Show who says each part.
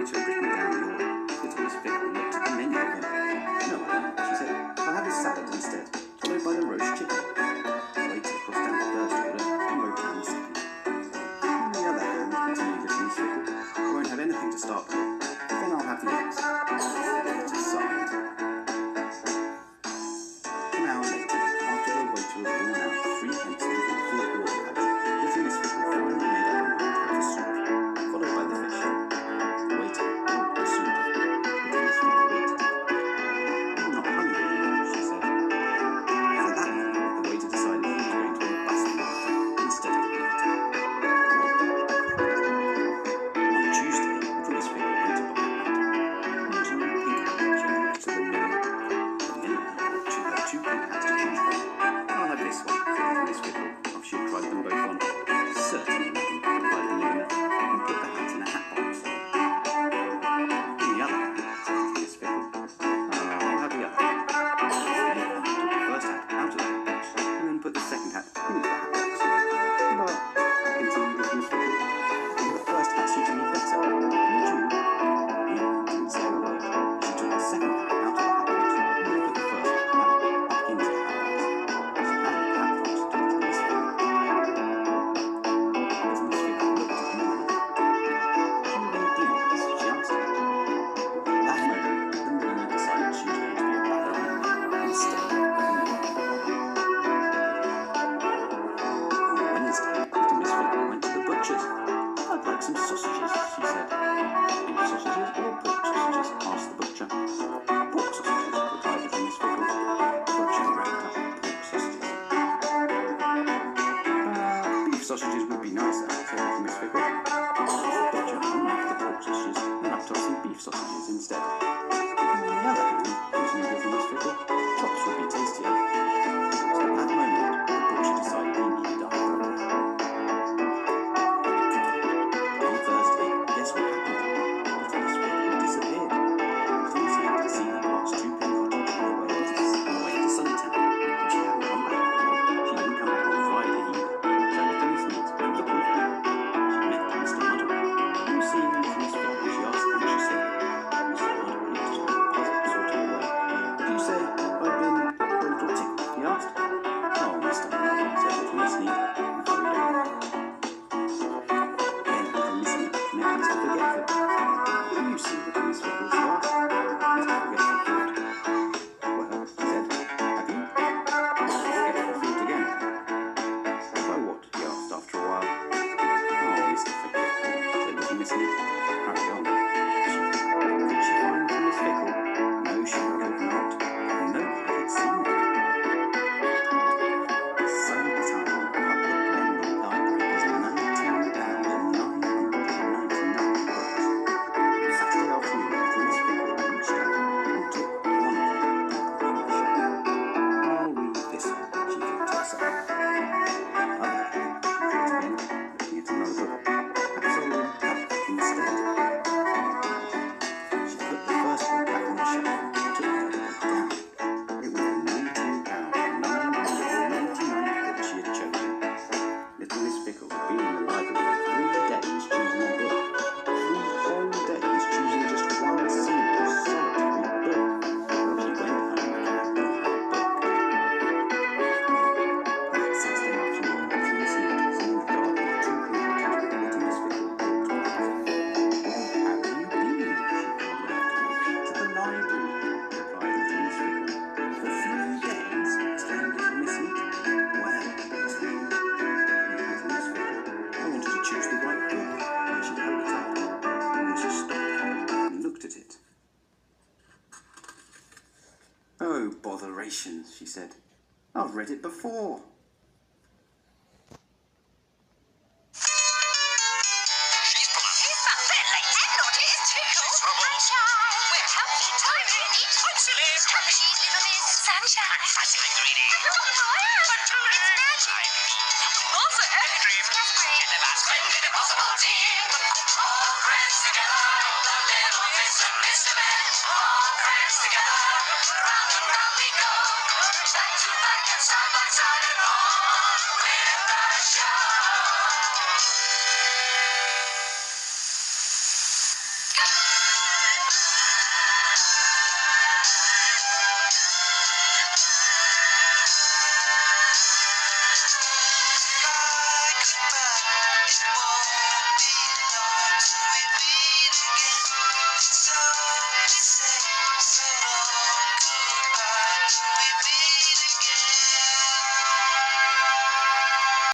Speaker 1: to have written down the order. Little Miss Fickle looked at the menu again. No, I don't, she said. I'll have a salad instead, followed by the roast chicken. The waiter crossed out the first order and wrote down the second. On the other hand, continued Little Miss Fickle, I won't have anything to start with. Then I'll have the eggs. The waiter sighed. An hour later, after the waiter had worn out 3 pencils and 4 water colours, Little Miss Fickle finally made up her mind to have the soup, followed by the fish. The waiter brought the soup. Little Miss Fickle looked at it. I'm not hungry anymore, she said. For that moment, the waiter decided he was going to be bustling after instead of the eating. On Tuesday, Little Miss Fickle went to buy a hat. It was a new pink hat she looked to the mirror. At the end of her hat, she had 2 pink hats to choose from. I'll have this one, said Little Miss Fickle, after she had tried them both on. Certainly, madam, replied the milliner, and put the hat in a hat box. On the other hand, said Little Miss Fickle, I'll have the other hat. The milliner took the first hat out of the hat box, and then put the second hat into the hat box. But, continued Little Miss Fickle, I think the first hat suited me better. Don't you? The milliner didn't say a word. She took the second hat out of the hat box, and then put the first hat back into the hat box. She handed the hat box to Little Miss Fickle. Little Miss Fickle looked at the milliner. "Do you have any blue hats?" she asked. At that moment, the milliner decided she was going to be a ballerina instead of a milliner. On Wednesday, Little Miss Fickle went to the butcher's. "I'd like some sausages," she said. "Beef sausages or pork sausages?" asked the butcher. "Pork sausages," replied Little Miss Fickle. The butcher wrapped up the pork sausages. "Beef sausages would be nicer," said Little Miss Fickle. The butcher unwrapped the pork sausages and wrapped up some beef sausages instead. On the other hand, continued Little Miss Fickle, chops would be tastier. So at that moment, the butcher decided he needed a hamburger. On Thursday, guess what happened? Little Miss Fickle disappeared. Little Miss had to see her past 2 Pin Cottage on her way to Sunnytown, and she hadn't come back. She didn't come back on Friday either, so Little Miss Neat went looking for her. She met Mr. Muddle. "Have you seen Little Miss Fickle?" she asked anxiously. Mr. Muddle looked at her puzzled sort of way. "Did you say I've been a little tickled?" he asked. "Oh, Mr. Muddle," said Little Miss Neat, and hurried on. Then Little Miss Neat met Mr. Forgetful. "Have you seen Little Miss Fickle?" she asked. Mr. Forgetful thought. "Well," he said, "have you?" Mr. Forgetful thought again. "Have I what?" he asked after a while. "Oh, Mr. Forgetful," said Little Miss Neat, and hurried on. Could she find Little Miss Fickle? No, she could not. Nobody had seen her. The Sunnytown Public Lending Library has 19,999 books. On Saturday afternoon, Little Miss Fickle reached out and took one of them back from the shelf. "I'll read this one," she thought to herself. On the other hand, she thought again, looking at another book, perhaps I'll read that instead. She put the first book back on the shelf and took the other book down. It was the £19,999 book she had chosen. Little Miss Fickle had been in the library for 3 days choosing a book. 3 whole days choosing just one single solitary book. Well, she went home happy with her book. That Saturday afternoon, Little Miss Neat was in the garden of 2 Pin Cottage when Little Miss Fickle walked past. "Where have you been?" she called out. "To the library," replied Little Miss Fickle. "For 3 days?" exclaimed Little Miss Neat. "Well," exclaimed Little Miss Fickle, "I wanted to choose the right book." She held it up, and then she stopped and looked at it. "Oh, botheration," she said. "I've read it before."
Speaker 2: He's fat, bit late, and naughty, it's Tickle. And shy. We're healthy, tiny, neat, excellent. Happy cheese, Little Miss Sunshine.
Speaker 3: Fuzzy and greedy.
Speaker 2: Oh, it's magic. Also, every dream.
Speaker 3: In the vast splendid impossible team. All friends together. The little Miss and Mr. Men. All friends together. Round and round we go. Back to back and side by side and on with the show. Bye.